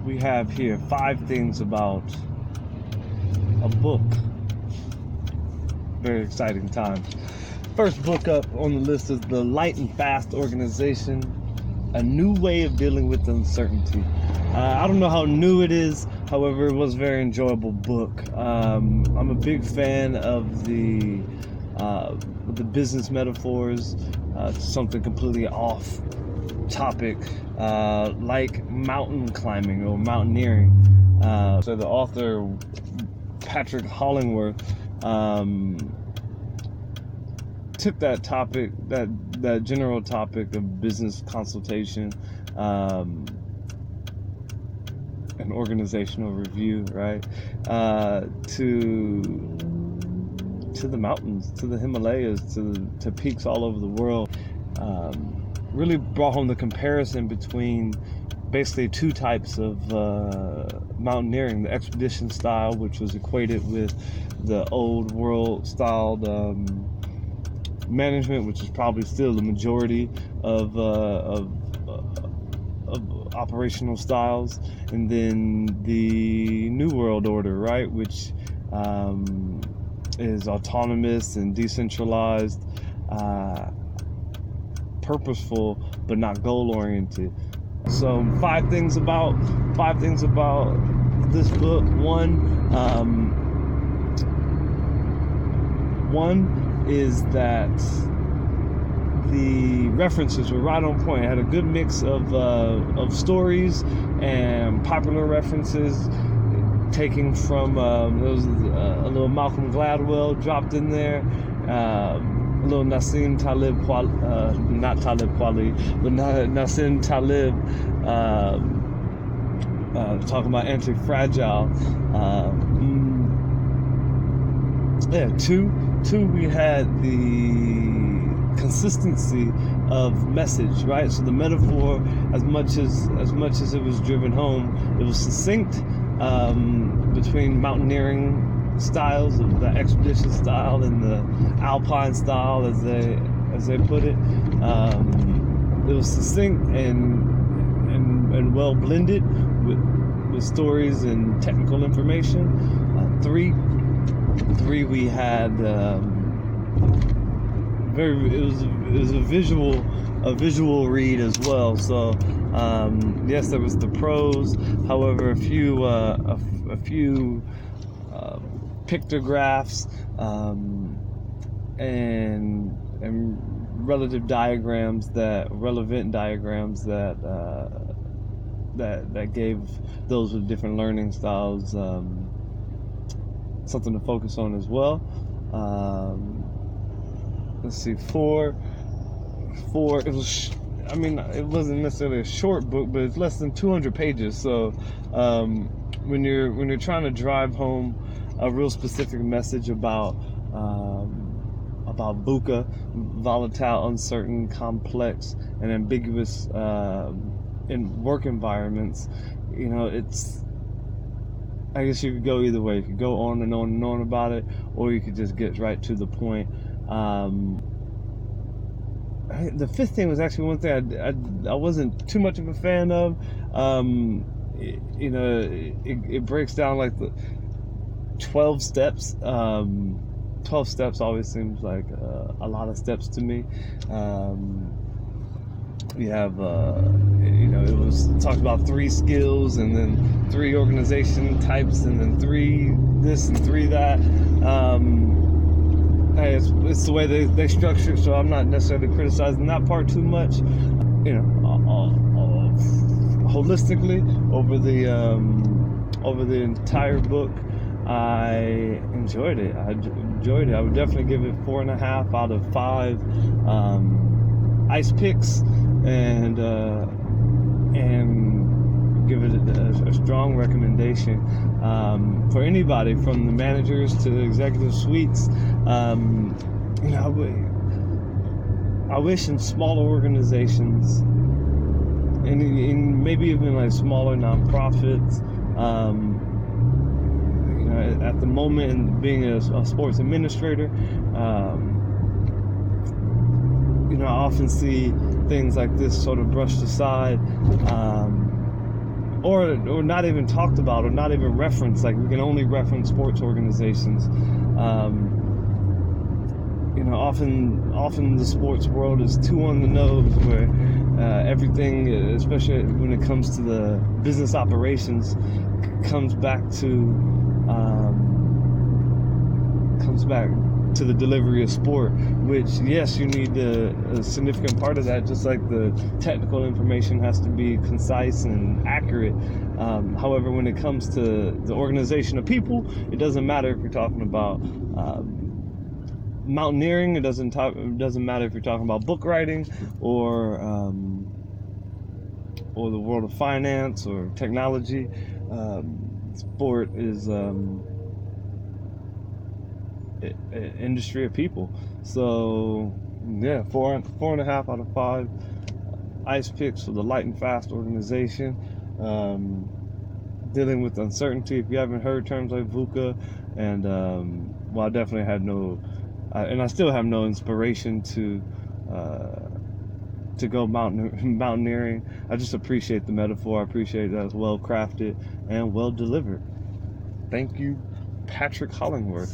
we have here 5 things about a book. Very exciting time. First book up on the list is The Light and Fast Organization, A New Way of Dealing with Uncertainty. I don't know how new it is, however, it was a very enjoyable book. I'm a big fan of the business metaphors, something completely off topic, like mountain climbing or mountaineering. So the author, Patrick Hollingworth, took that topic, that general topic of business consultation, and organizational review, right, to the mountains, to the Himalayas, to peaks all over the world. Really brought home the comparison between basically 2 types of mountaineering: the expedition style, which was equated with the old world styled management, which is probably still the majority of operational styles, and then the New World Order, right, which is autonomous and decentralized, purposeful but not goal-oriented. So 5 things about this book. One is that the references were right on point. It had a good mix of stories and popular references, taking from there was a little Malcolm Gladwell dropped in there, a little Nassim Talib, not Talib Kweli, but Nassim Talib, talking about anti-fragile. Two, we had the consistency of message, right? So the metaphor, as much as it was driven home, it was succinct, between mountaineering styles of the expedition style and the alpine style, as they put it. It was succinct and well blended with stories and technical information. Three, we had it was a visual read as well. So yes, there was the prose. However, a few pictographs and relevant diagrams that gave those with different learning styles something to focus on as well. Let's see, 4. It was, it wasn't necessarily a short book, but it's less than 200 pages. So when you're trying to drive home a real specific message about VUCA, volatile, uncertain, complex, and ambiguous in work environments, I guess you could go either way. You could go on and on and on about it, or you could just get right to the point. The 5th thing was actually one thing I wasn't too much of a fan of. It breaks down like the 12 steps. 12 steps always seems like a lot of steps to me. We have, it was talked about 3 skills, and then 3 organization types, and then 3 this and 3 that. It's the way they structure it, so I'm not necessarily criticizing that part too much. Holistically over the entire book, I enjoyed it. I would definitely give it 4.5 out of 5 ice picks, and give it a strong recommendation for anybody, from the managers to the executive suites. I wish in smaller organizations, and maybe even like smaller nonprofits, at the moment, being a sports administrator, I often see things like this sort of brushed aside. or not even talked about, or not even referenced. Like, we can only reference sports organizations. Often the sports world is too on the nose, where everything, especially when it comes to the business operations, comes back to the delivery of sport, which, yes, you need a significant part of that, just like the technical information has to be concise and accurate. However, when it comes to the organization of people, it doesn't matter if you're talking about mountaineering. It doesn't matter if you're talking about book writing, or the world of finance or technology. Sport is industry of people. So yeah, 4.5 out of 5 ice picks for the Light and Fast organization. Dealing with uncertainty. If you haven't heard terms like VUCA, and I definitely had no, and I still have no inspiration to go mountaineering. I just appreciate the metaphor. I appreciate that it's well crafted and well delivered. Thank you, Patrick Hollingworth.